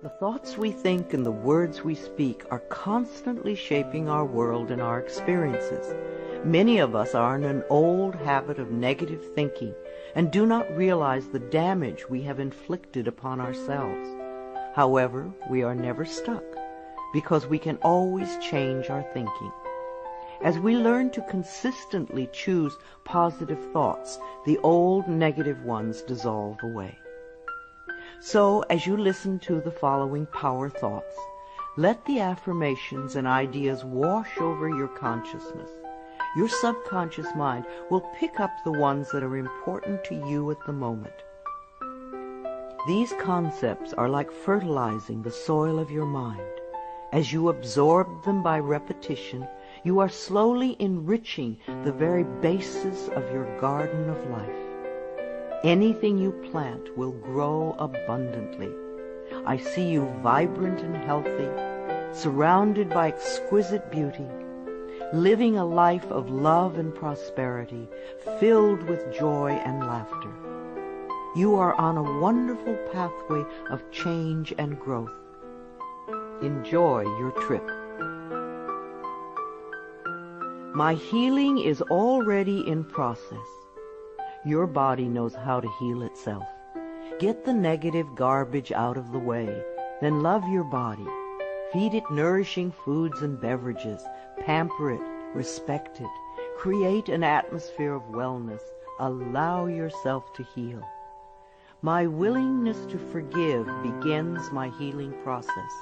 The thoughts we think and the words we speak are constantly shaping our world and our experiences. Many of us are in an old habit of negative thinking and do not realize the damage we have inflicted upon ourselves. However, we are never stuck because we can always change our thinking. As we learn to consistently choose positive thoughts, the old negative ones dissolve away. So, as you listen to the following power thoughts, let the affirmations and ideas wash over your consciousness. Your subconscious mind will pick up the ones that are important to you at the moment. These concepts are like fertilizing the soil of your mind. As you absorb them by repetition, you are slowly enriching the very basis of your garden of life. Anything you plant will grow abundantly. I see you vibrant and healthy, surrounded by exquisite beauty, living a life of love and prosperity, filled with joy and laughter. You are on a wonderful pathway of change and growth. Enjoy your trip. My healing is already in process. Your body knows how to heal itself. Get the negative garbage out of the way, then love your body. Feed it nourishing foods and beverages. Pamper it, respect it. Create an atmosphere of wellness. Allow yourself to heal. My willingness to forgive begins my healing process.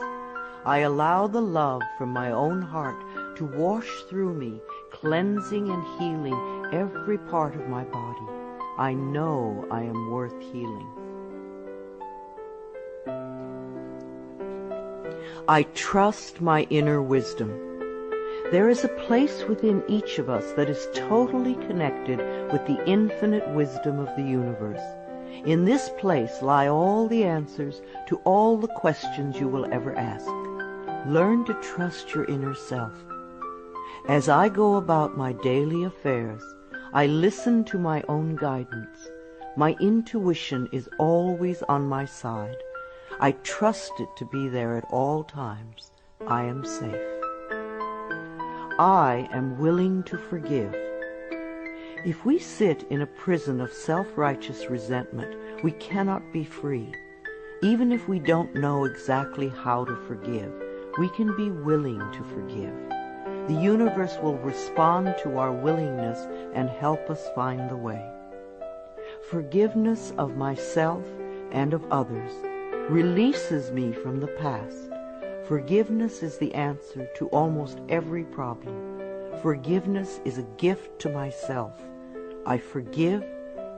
I allow the love from my own heart to wash through me, cleansing and healing every part of my body. I know I am worth healing. I trust my inner wisdom. There is a place within each of us that is totally connected with the infinite wisdom of the universe. In this place lie all the answers to all the questions you will ever ask. Learn to trust your inner self. As I go about my daily affairs, I listen to my own guidance. My intuition is always on my side. I trust it to be there at all times. I am safe. I am willing to forgive. If we sit in a prison of self-righteous resentment, we cannot be free. Even if we don't know exactly how to forgive, we can be willing to forgive. The universe will respond to our willingness and help us find the way. Forgiveness of myself and of others releases me from the past. Forgiveness is the answer to almost every problem. Forgiveness is a gift to myself. I forgive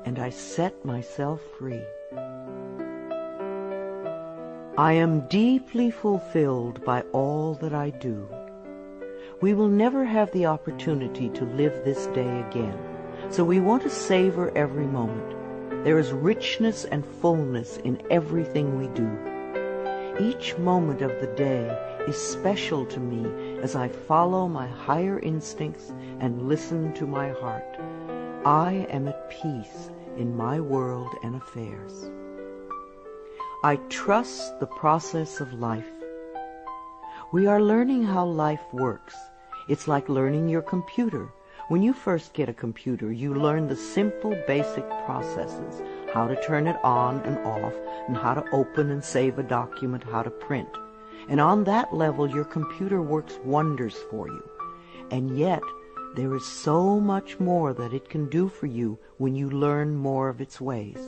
and I set myself free. I am deeply fulfilled by all that I do. We will never have the opportunity to live this day again, so we want to savor every moment. There is richness and fullness in everything we do. Each moment of the day is special to me as I follow my higher instincts and listen to my heart. I am at peace in my world and affairs. I trust the process of life. We are learning how life works. It's like learning your computer. When you first get a computer, you learn the simple, basic processes, how to turn it on and off, and how to open and save a document, how to print. And on that level, your computer works wonders for you. And yet, there is so much more that it can do for you when you learn more of its ways.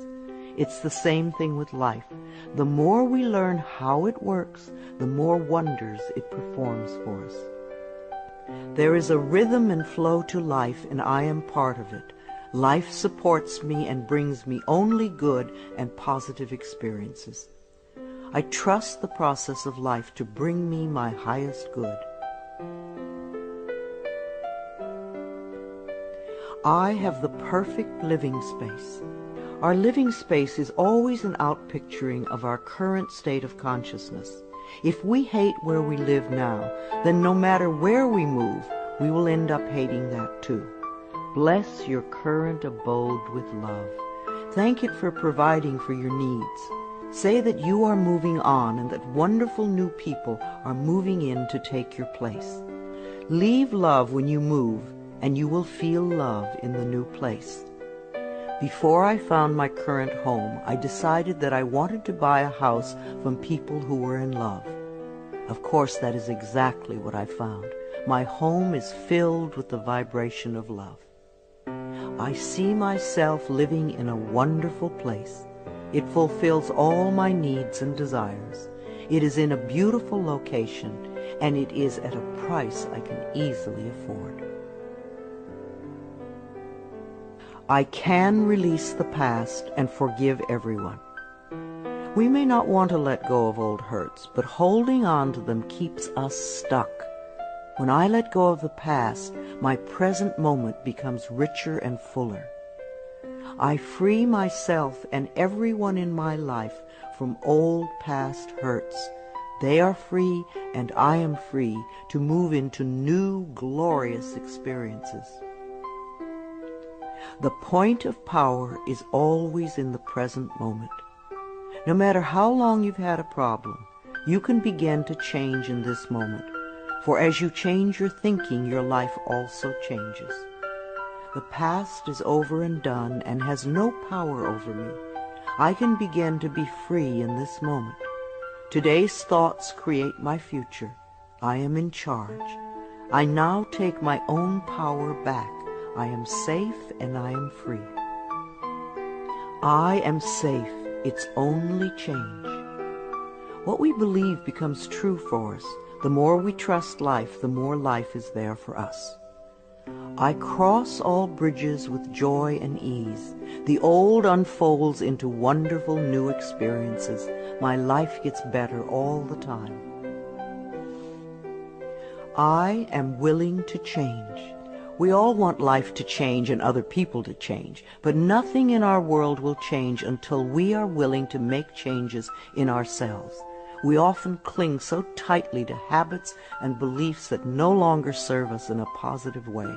It's the same thing with life. The more we learn how it works, the more wonders it performs for us. There is a rhythm and flow to life, and I am part of it. Life supports me and brings me only good and positive experiences. I trust the process of life to bring me my highest good. I have the perfect living space. Our living space is always an outpicturing of our current state of consciousness. If we hate where we live now, then no matter where we move, we will end up hating that too. Bless your current abode with love. Thank it for providing for your needs. Say that you are moving on and that wonderful new people are moving in to take your place. Leave love when you move, and you will feel love in the new place. Before I found my current home, I decided that I wanted to buy a house from people who were in love. Of course, that is exactly what I found. My home is filled with the vibration of love. I see myself living in a wonderful place. It fulfills all my needs and desires. It is in a beautiful location, and it is at a price I can easily afford. I can release the past and forgive everyone. We may not want to let go of old hurts, but holding on to them keeps us stuck. When I let go of the past, my present moment becomes richer and fuller. I free myself and everyone in my life from old past hurts. They are free, and I am free to move into new, glorious experiences. The point of power is always in the present moment. No matter how long you've had a problem, you can begin to change in this moment. For as you change your thinking, your life also changes. The past is over and done and has no power over me. I can begin to be free in this moment. Today's thoughts create my future. I am in charge. I now take my own power back. I am safe and I am free. I am safe. It's only change. What we believe becomes true for us. The more we trust life, the more life is there for us. I cross all bridges with joy and ease. The old unfolds into wonderful new experiences. My life gets better all the time. I am willing to change. We all want life to change and other people to change, but nothing in our world will change until we are willing to make changes in ourselves. We often cling so tightly to habits and beliefs that no longer serve us in a positive way.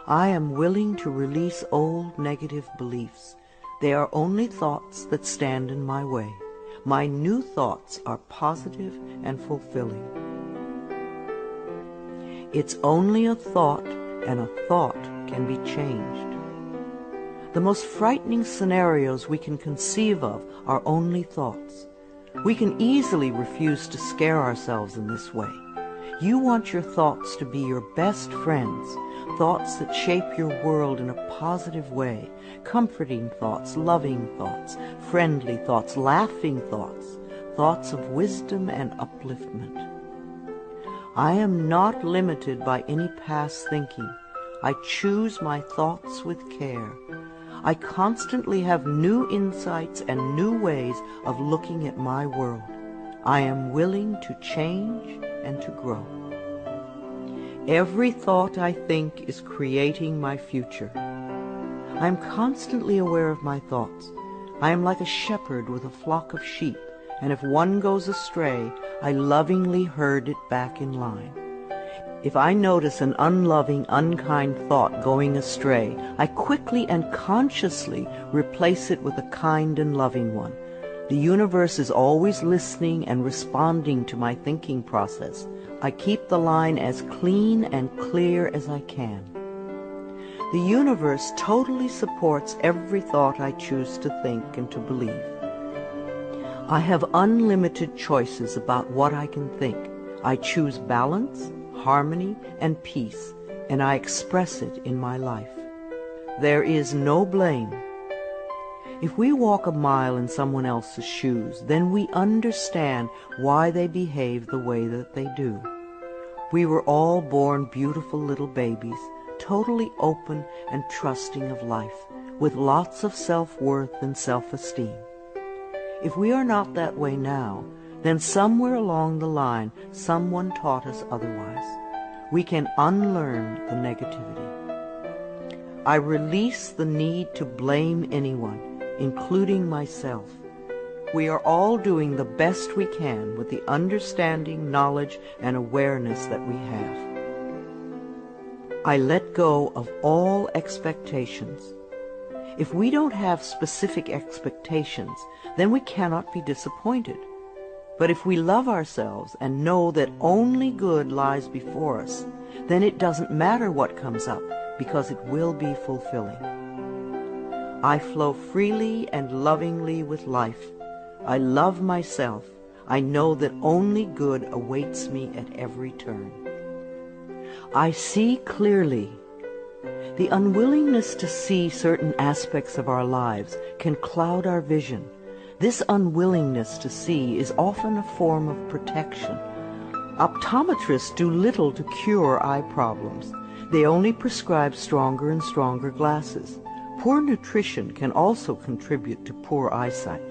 I am willing to release old negative beliefs. They are only thoughts that stand in my way. My new thoughts are positive and fulfilling. It's only a thought, and a thought can be changed. The most frightening scenarios we can conceive of are only thoughts. We can easily refuse to scare ourselves in this way. You want your thoughts to be your best friends, thoughts that shape your world in a positive way, comforting thoughts, loving thoughts, friendly thoughts, laughing thoughts, thoughts of wisdom and upliftment. I am not limited by any past thinking. I choose my thoughts with care. I constantly have new insights and new ways of looking at my world. I am willing to change and to grow. Every thought I think is creating my future. I am constantly aware of my thoughts. I am like a shepherd with a flock of sheep, and if one goes astray, I lovingly herd it back in line. If I notice an unloving, unkind thought going astray, I quickly and consciously replace it with a kind and loving one. The universe is always listening and responding to my thinking process. I keep the line as clean and clear as I can. The universe totally supports every thought I choose to think and to believe. I have unlimited choices about what I can think. I choose balance, harmony, and peace, and I express it in my life. There is no blame. If we walk a mile in someone else's shoes, then we understand why they behave the way that they do. We were all born beautiful little babies, totally open and trusting of life, with lots of self-worth and self-esteem. If we are not that way now, then somewhere along the line someone taught us otherwise. We can unlearn the negativity. I release the need to blame anyone, including myself. We are all doing the best we can with the understanding, knowledge, and awareness that we have. I let go of all expectations. If we don't have specific expectations, then we cannot be disappointed. But if we love ourselves and know that only good lies before us, then it doesn't matter what comes up, because it will be fulfilling. I flow freely and lovingly with life. I love myself. I know that only good awaits me at every turn. I see clearly. The unwillingness to see certain aspects of our lives can cloud our vision. This unwillingness to see is often a form of protection. Optometrists do little to cure eye problems. They only prescribe stronger and stronger glasses. Poor nutrition can also contribute to poor eyesight.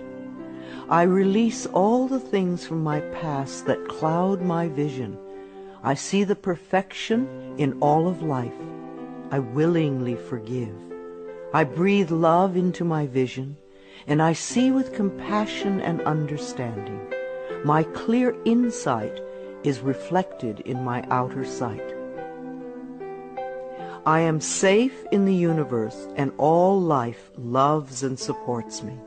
I release all the things from my past that cloud my vision. I see the perfection in all of life. I willingly forgive. I breathe love into my vision, and I see with compassion and understanding. My clear insight is reflected in my outer sight. I am safe in the universe, and all life loves and supports me.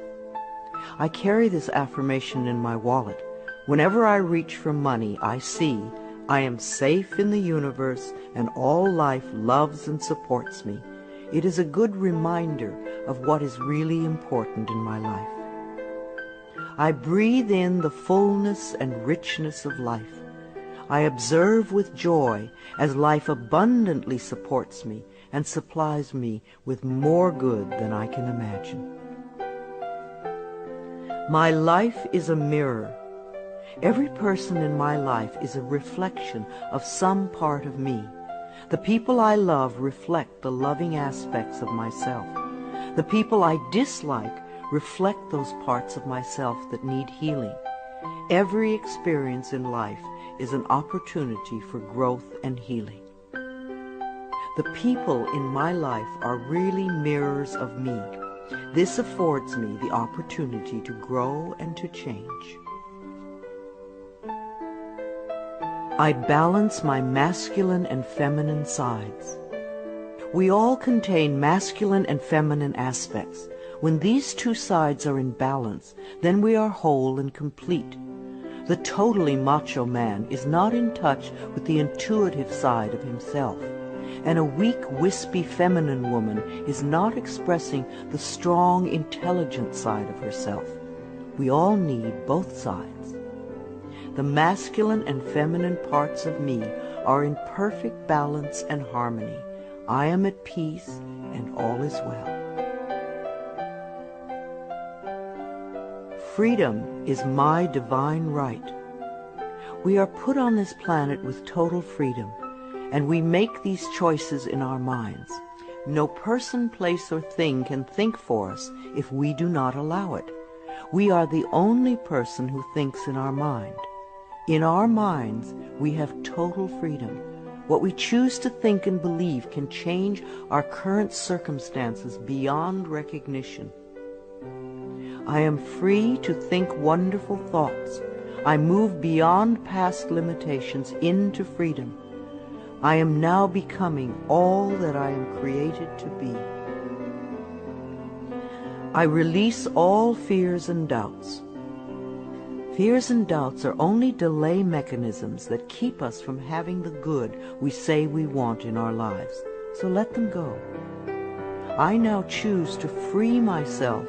I carry this affirmation in my wallet. Whenever I reach for money, I see I am safe in the universe, and all life loves and supports me. It is a good reminder of what is really important in my life. I breathe in the fullness and richness of life. I observe with joy as life abundantly supports me and supplies me with more good than I can imagine. My life is a mirror. Every person in my life is a reflection of some part of me. The people I love reflect the loving aspects of myself. The people I dislike reflect those parts of myself that need healing. Every experience in life is an opportunity for growth and healing. The people in my life are really mirrors of me. This affords me the opportunity to grow and to change. I balance my masculine and feminine sides. We all contain masculine and feminine aspects. When these two sides are in balance, then we are whole and complete. The totally macho man is not in touch with the intuitive side of himself, and a weak, wispy feminine woman is not expressing the strong, intelligent side of herself. We all need both sides. The masculine and feminine parts of me are in perfect balance and harmony. I am at peace, and all is well. Freedom is my divine right. We are put on this planet with total freedom, and we make these choices in our minds. No person, place, or thing can think for us if we do not allow it. We are the only person who thinks in our mind. In our minds, we have total freedom. What we choose to think and believe can change our current circumstances beyond recognition. I am free to think wonderful thoughts. I move beyond past limitations into freedom. I am now becoming all that I am created to be. I release all fears and doubts. Fears and doubts are only delay mechanisms that keep us from having the good we say we want in our lives. So let them go. I now choose to free myself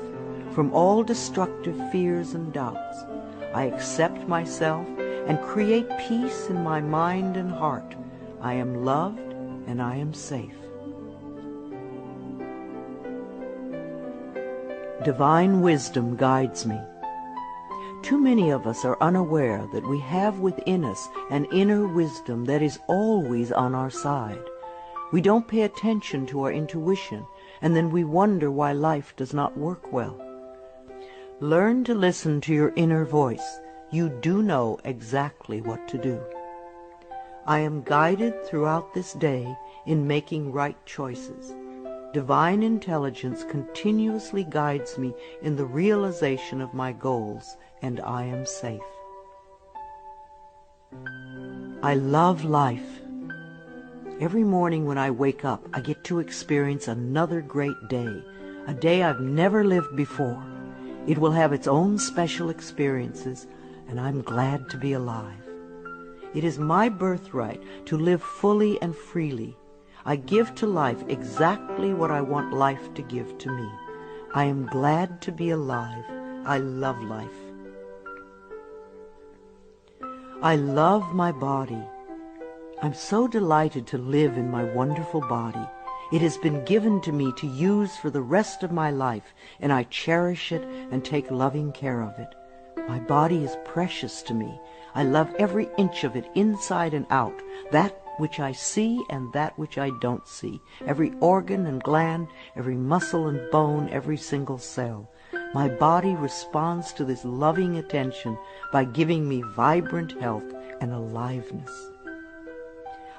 from all destructive fears and doubts. I accept myself and create peace in my mind and heart. I am loved and I am safe. Divine wisdom guides me. Too many of us are unaware that we have within us an inner wisdom that is always on our side. We don't pay attention to our intuition, and then we wonder why life does not work well. Learn to listen to your inner voice. You do know exactly what to do. I am guided throughout this day in making right choices. Divine intelligence continuously guides me in the realization of my goals, and I am safe. I love life. Every morning when I wake up, I get to experience another great day, a day I've never lived before. It will have its own special experiences, and I'm glad to be alive. It is my birthright to live fully and freely. I give to life exactly what I want life to give to me. I am glad to be alive. I love life. I love my body. I'm so delighted to live in my wonderful body. It has been given to me to use for the rest of my life, and I cherish it and take loving care of it. My body is precious to me. I love every inch of it, inside and out, that which I see and that which I don't see, every organ and gland, every muscle and bone, every single cell. My body responds to this loving attention by giving me vibrant health and aliveness.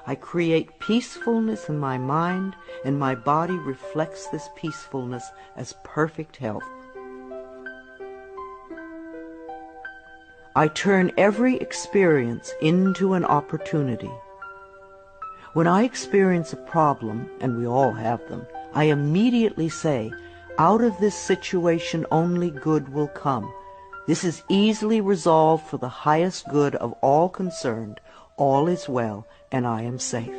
I create peacefulness in my mind, and my body reflects this peacefulness as perfect health. I turn every experience into an opportunity. When I experience a problem, and we all have them, I immediately say, out of this situation only good will come. This is easily resolved for the highest good of all concerned. All is well, and I am safe.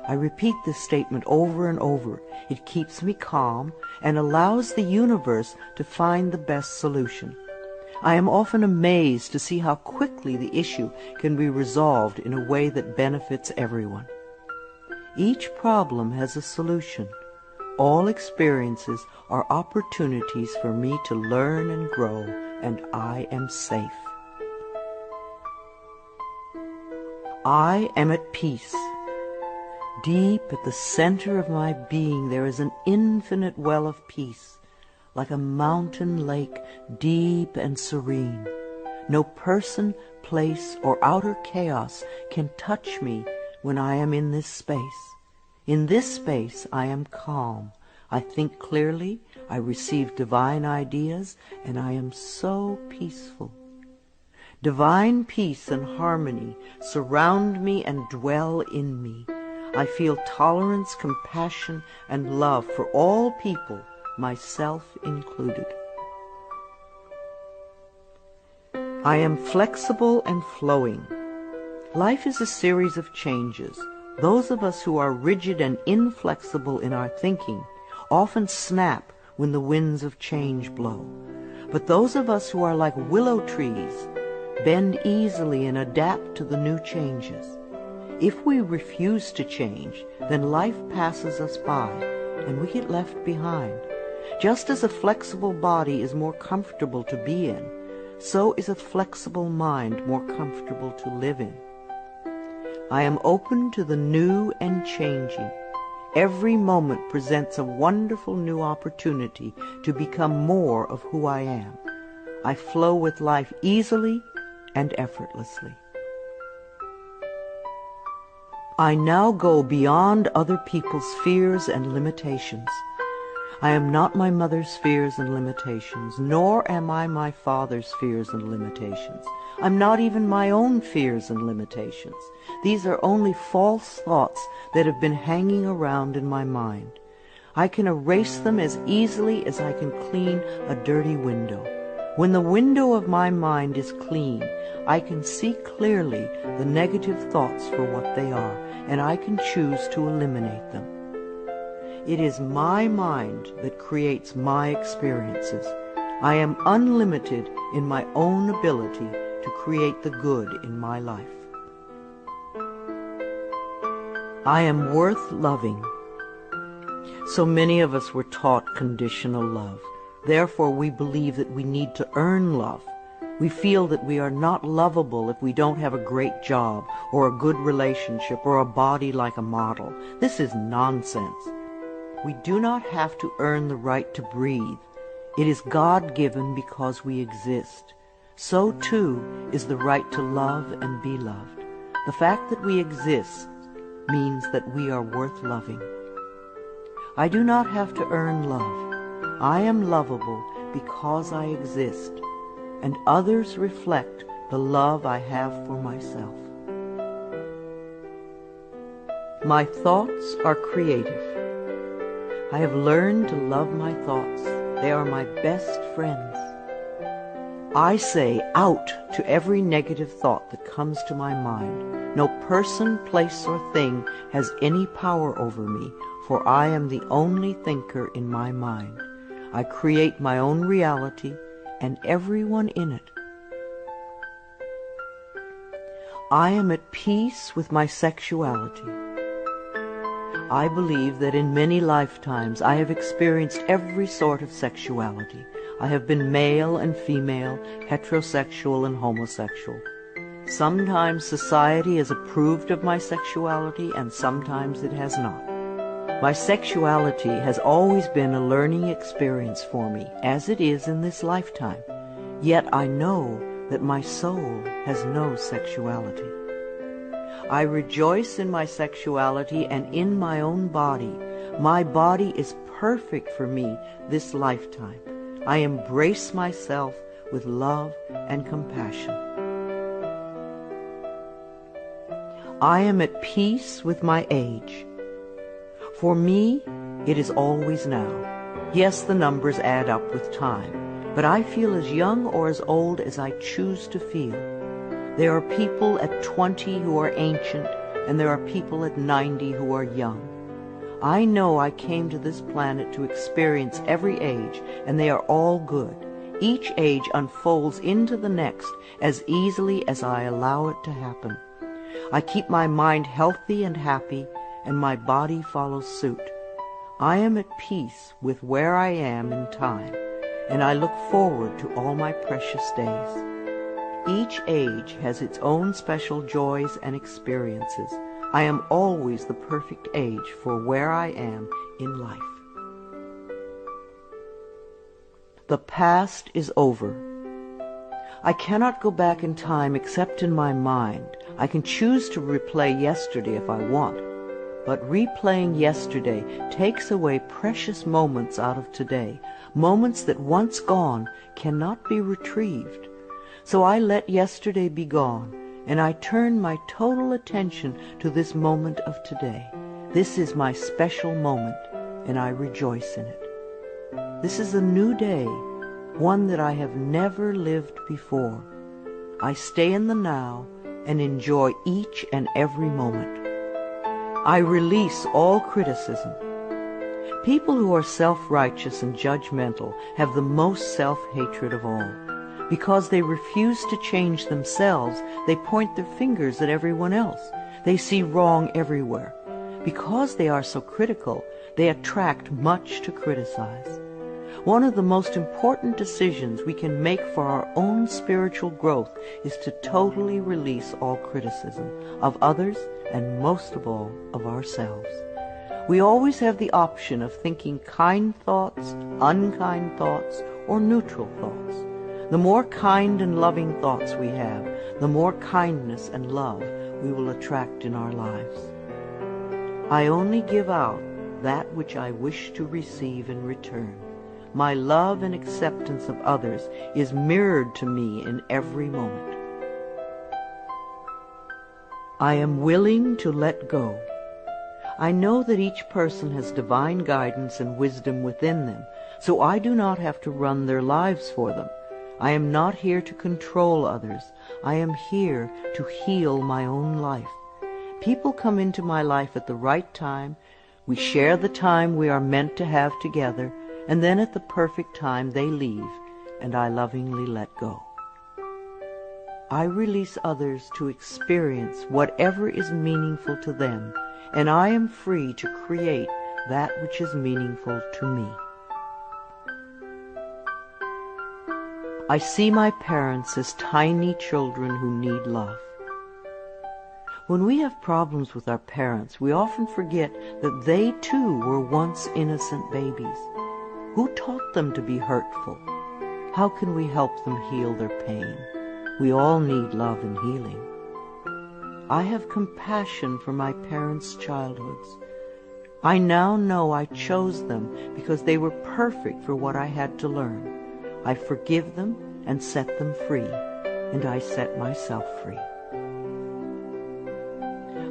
I repeat this statement over and over. It keeps me calm and allows the universe to find the best solution. I am often amazed to see how quickly the issue can be resolved in a way that benefits everyone. Each problem has a solution. All experiences are opportunities for me to learn and grow, and I am safe. I am at peace. Deep at the center of my being there is an infinite well of peace, like a mountain lake, deep and serene. No person, place, or outer chaos can touch me when I am in this space. In this space I am calm. I think clearly, I receive divine ideas, and I am so peaceful. Divine peace and harmony surround me and dwell in me. I feel tolerance, compassion, and love for all people, myself included. I am flexible and flowing. Life is a series of changes. Those of us who are rigid and inflexible in our thinking often snap when the winds of change blow. But those of us who are like willow trees bend easily and adapt to the new changes. If we refuse to change, then life passes us by and we get left behind. Just as a flexible body is more comfortable to be in, so is a flexible mind more comfortable to live in. I am open to the new and changing. Every moment presents a wonderful new opportunity to become more of who I am. I flow with life easily and effortlessly. I now go beyond other people's fears and limitations. I am not my mother's fears and limitations, nor am I my father's fears and limitations. I'm not even my own fears and limitations. These are only false thoughts that have been hanging around in my mind. I can erase them as easily as I can clean a dirty window. When the window of my mind is clean, I can see clearly the negative thoughts for what they are, and I can choose to eliminate them. It is my mind that creates my experiences. I am unlimited in my own ability to create the good in my life. I am worth loving. So many of us were taught conditional love. Therefore, we believe that we need to earn love. We feel that we are not lovable if we don't have a great job or a good relationship or a body like a model. This is nonsense. We do not have to earn the right to breathe. It is God-given because we exist. So, too, is the right to love and be loved. The fact that we exist means that we are worth loving. I do not have to earn love. I am lovable because I exist, and others reflect the love I have for myself. My thoughts are creative. I have learned to love my thoughts. They are my best friends. I say out to every negative thought that comes to my mind. No person, place, or thing has any power over me, for I am the only thinker in my mind. I create my own reality and everyone in it. I am at peace with my sexuality. I believe that in many lifetimes I have experienced every sort of sexuality. I have been male and female, heterosexual and homosexual. Sometimes society has approved of my sexuality and sometimes it has not. My sexuality has always been a learning experience for me, as it is in this lifetime. Yet I know that my soul has no sexuality. I rejoice in my sexuality and in my own body. My body is perfect for me this lifetime. I embrace myself with love and compassion. I am at peace with my age. For me, it is always now. Yes, the numbers add up with time, but I feel as young or as old as I choose to feel. There are people at 20 who are ancient, and there are people at 90 who are young. I know I came to this planet to experience every age, and they are all good. Each age unfolds into the next as easily as I allow it to happen. I keep my mind healthy and happy, and my body follows suit. I am at peace with where I am in time, and I look forward to all my precious days. Each age has its own special joys and experiences. I am always the perfect age for where I am in life. The past is over. I cannot go back in time except in my mind. I can choose to replay yesterday if I want, but replaying yesterday takes away precious moments out of today, moments that once gone cannot be retrieved. So I let yesterday be gone, and I turn my total attention to this moment of today. This is my special moment, and I rejoice in it. This is a new day, one that I have never lived before. I stay in the now and enjoy each and every moment. I release all criticism. People who are self-righteous and judgmental have the most self-hatred of all. Because they refuse to change themselves, they point their fingers at everyone else. They see wrong everywhere. Because they are so critical, they attract much to criticize. One of the most important decisions we can make for our own spiritual growth is to totally release all criticism of others and most of all of ourselves. We always have the option of thinking kind thoughts, unkind thoughts, or neutral thoughts. The more kind and loving thoughts we have, the more kindness and love we will attract in our lives. I only give out that which I wish to receive in return. My love and acceptance of others is mirrored to me in every moment. I am willing to let go. I know that each person has divine guidance and wisdom within them, so I do not have to run their lives for them. I am not here to control others. I am here to heal my own life. People come into my life at the right time. We share the time we are meant to have together, and then at the perfect time they leave, and I lovingly let go. I release others to experience whatever is meaningful to them, and I am free to create that which is meaningful to me. I see my parents as tiny children who need love. When we have problems with our parents, we often forget that they too were once innocent babies. Who taught them to be hurtful? How can we help them heal their pain? We all need love and healing. I have compassion for my parents' childhoods. I now know I chose them because they were perfect for what I had to learn. I forgive them and set them free, and I set myself free.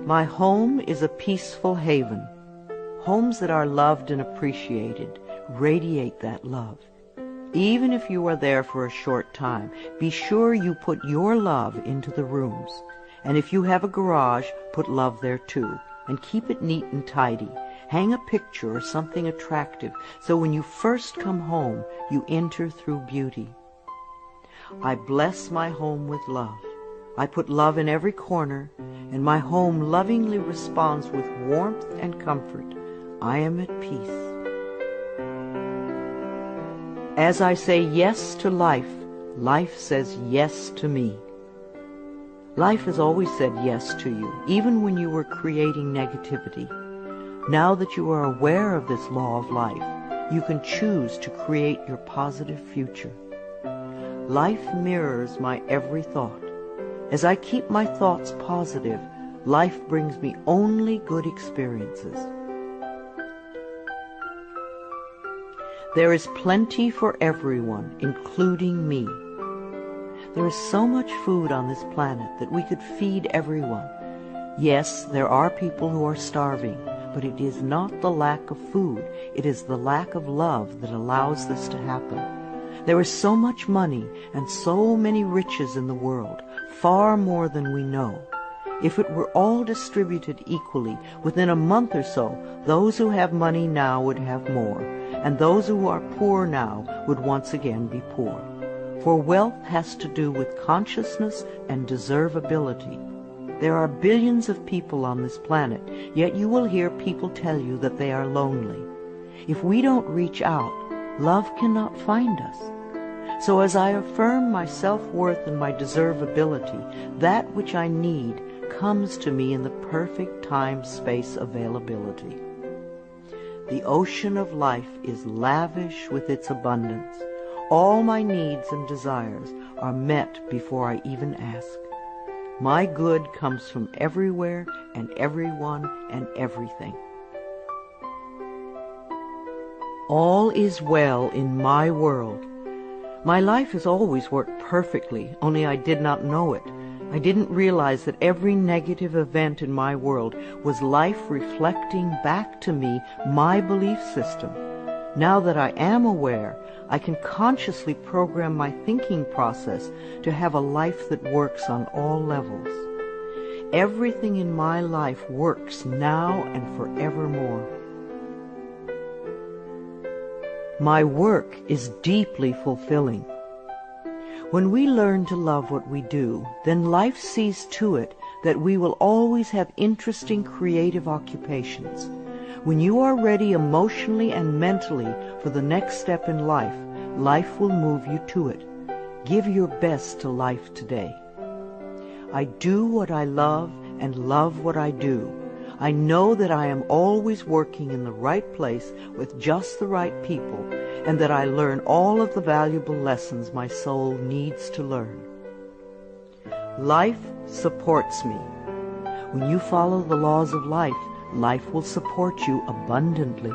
My home is a peaceful haven. Homes that are loved and appreciated radiate that love. Even if you are there for a short time, be sure you put your love into the rooms. And if you have a garage, put love there too, and keep it neat and tidy. Hang a picture or something attractive, so when you first come home, you enter through beauty. I bless my home with love. I put love in every corner, and my home lovingly responds with warmth and comfort. I am at peace. As I say yes to life, life says yes to me. Life has always said yes to you, even when you were creating negativity. Now that you are aware of this law of life, you can choose to create your positive future. Life mirrors my every thought. As I keep my thoughts positive, life brings me only good experiences. There is plenty for everyone, including me. There is so much food on this planet that we could feed everyone. Yes, there are people who are starving, but it is not the lack of food, it is the lack of love that allows this to happen. There is so much money and so many riches in the world, far more than we know. If it were all distributed equally, within a month or so, those who have money now would have more, and those who are poor now would once again be poor. For wealth has to do with consciousness and deservability. There are billions of people on this planet, yet you will hear people tell you that they are lonely. If we don't reach out, love cannot find us. So as I affirm my self-worth and my deservability, that which I need comes to me in the perfect time-space availability. The ocean of life is lavish with its abundance. All my needs and desires are met before I even ask. My good comes from everywhere and everyone and everything. All is well in my world. My life has always worked perfectly, only I did not know it. I didn't realize that every negative event in my world was life reflecting back to me my belief system. Now that I am aware, I can consciously program my thinking process to have a life that works on all levels. Everything in my life works now and forevermore. My work is deeply fulfilling. When we learn to love what we do, then life sees to it that we will always have interesting creative occupations. When you are ready emotionally and mentally for the next step in life, life will move you to it. Give your best to life today. I do what I love and love what I do. I know that I am always working in the right place with just the right people, and that I learn all of the valuable lessons my soul needs to learn. Life supports me. When you follow the laws of life, life will support you abundantly.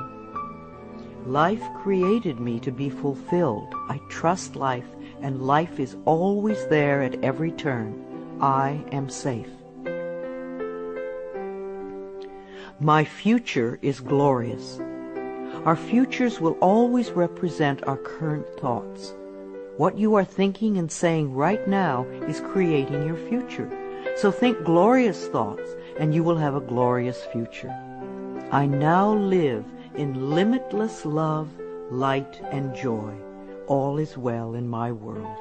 Life created me to be fulfilled. I trust life, and life is always there at every turn. I am safe. My future is glorious. Our futures will always represent our current thoughts. What you are thinking and saying right now is creating your future. So think glorious thoughts, and you will have a glorious future. I now live in limitless love, light, and joy. All is well in my world.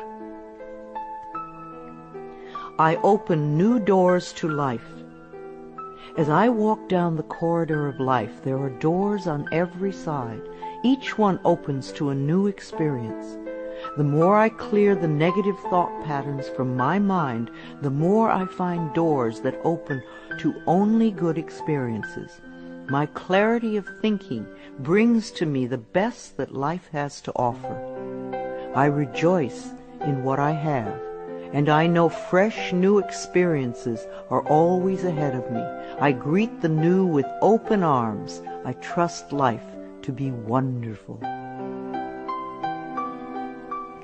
I open new doors to life. As I walk down the corridor of life, there are doors on every side. Each one opens to a new experience. The more I clear the negative thought patterns from my mind, the more I find doors that open to only good experiences. My clarity of thinking brings to me the best that life has to offer. I rejoice in what I have, and I know fresh new experiences are always ahead of me. I greet the new with open arms. I trust life to be wonderful.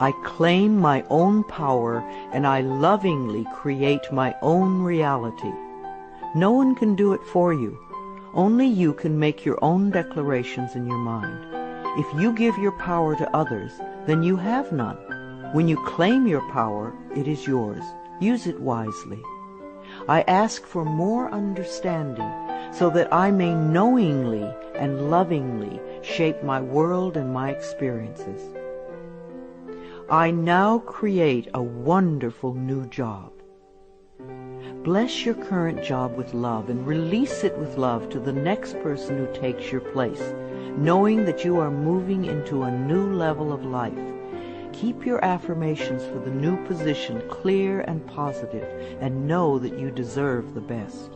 I claim my own power, and I lovingly create my own reality. No one can do it for you. Only you can make your own declarations in your mind. If you give your power to others, then you have none. When you claim your power, it is yours. Use it wisely. I ask for more understanding so that I may knowingly and lovingly shape my world and my experiences. I now create a wonderful new job. Bless your current job with love and release it with love to the next person who takes your place, knowing that you are moving into a new level of life. Keep your affirmations for the new position clear and positive, and know that you deserve the best.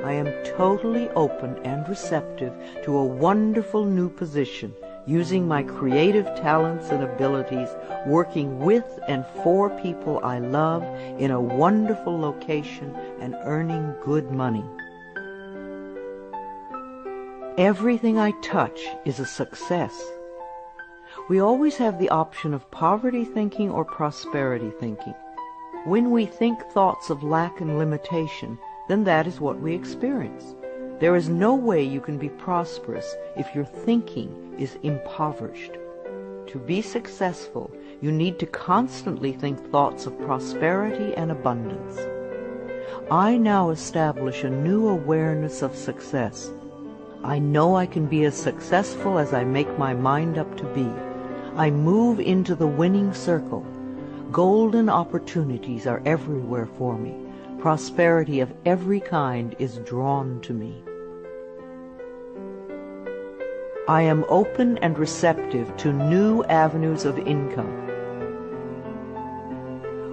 I am totally open and receptive to a wonderful new position, using my creative talents and abilities, working with and for people I love in a wonderful location and earning good money. Everything I touch is a success. We always have the option of poverty thinking or prosperity thinking. When we think thoughts of lack and limitation, then that is what we experience. There is no way you can be prosperous if your thinking is impoverished. To be successful, you need to constantly think thoughts of prosperity and abundance. I now establish a new awareness of success. I know I can be as successful as I make my mind up to be. I move into the winning circle. Golden opportunities are everywhere for me. Prosperity of every kind is drawn to me. I am open and receptive to new avenues of income.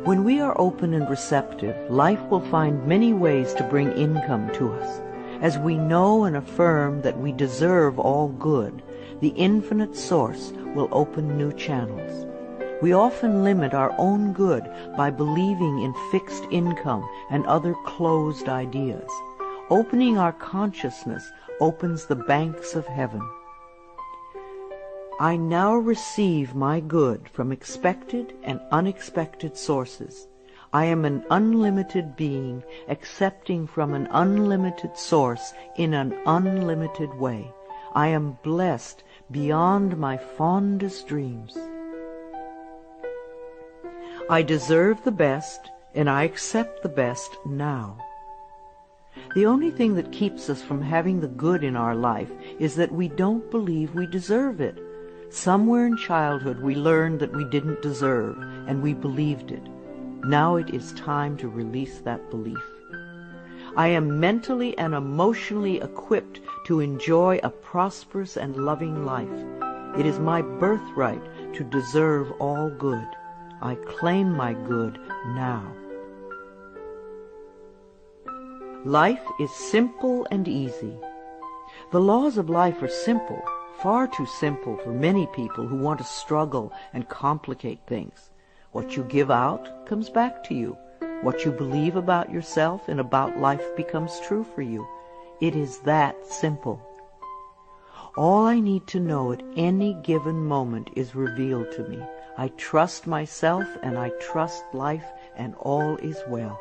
When we are open and receptive, life will find many ways to bring income to us. As we know and affirm that we deserve all good, the infinite source will open new channels. We often limit our own good by believing in fixed income and other closed ideas. Opening our consciousness opens the banks of heaven. I now receive my good from expected and unexpected sources. I am an unlimited being, accepting from an unlimited source in an unlimited way. I am blessed beyond my fondest dreams. I deserve the best, and I accept the best now. The only thing that keeps us from having the good in our life is that we don't believe we deserve it. Somewhere in childhood we learned that we didn't deserve, and we believed it. Now it is time to release that belief. I am mentally and emotionally equipped to enjoy a prosperous and loving life. It is my birthright to deserve all good. I claim my good now. Life is simple and easy. The laws of life are simple, far too simple for many people who want to struggle and complicate things. What you give out comes back to you. What you believe about yourself and about life becomes true for you. It is that simple. All I need to know at any given moment is revealed to me. I trust myself and I trust life, and all is well.